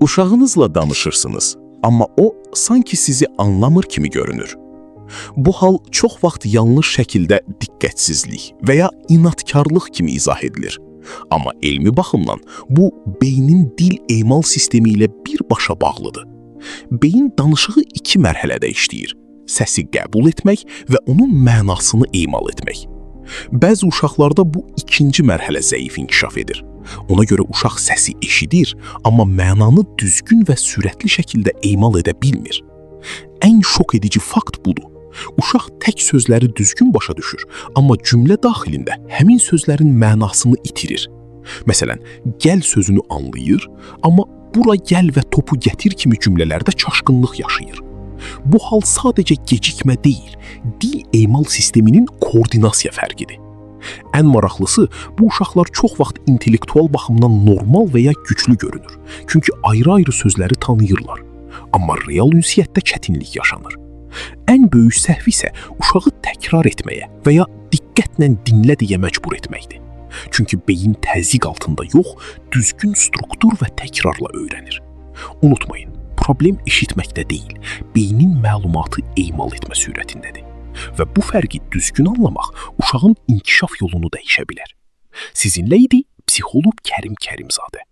Uşağınızla danışırsınız, amma o sanki sizi anlamır kimi görünür. Bu hal çox vaxt yanlış şəkildə diqqətsizlik və ya inatkarlıq kimi izah edilir. Amma elmi baxımdan bu beynin dil-emal sistemi ilə birbaşa bağlıdır. Beyin danışığı iki mərhələdə işləyir. Səsi qəbul etmək və onun mənasını emal etmək. Bəzi uşaqlarda bu ikinci mərhələ zəif inkişaf edir. Ona görə uşaq səsi eşidir, amma mənanı düzgün və sürətli şəkildə emal edə bilmir. Ən şok edici fakt budur. Uşaq tək sözləri düzgün başa düşür, amma cümlə daxilində həmin sözlərin mənasını itirir. Məsələn, gəl sözünü anlayır, amma bura gəl və topu gətir kimi cümlələrdə çaşqınlıq yaşayır. Bu hal sadəcə gecikmə deyil, dil-emal sisteminin koordinasiya fərqidir. Ən maraqlısı, bu uşaqlar çox vaxt intellektual baxımdan normal və ya güclü görünür. Çünki ayrı-ayrı sözləri tanıyırlar. Amma real ünsiyyətdə çətinlik yaşanır. Ən böyük səhv isə uşağı təkrar etməyə və ya diqqətlə dinlə deyə məcbur etməkdir. Çünki beyin təzyiq altında yox, düzgün struktur və təkrarla öyrənir. Unutmayın, problem eşitməkdə deyil, beynin məlumatı emal etmə sürətindədir. Və bu fərqi düzgün anlamaq uşağın inkişaf yolunu dəyişə bilər. Sizinlə idi psixoloq Kərim Kərimzadə.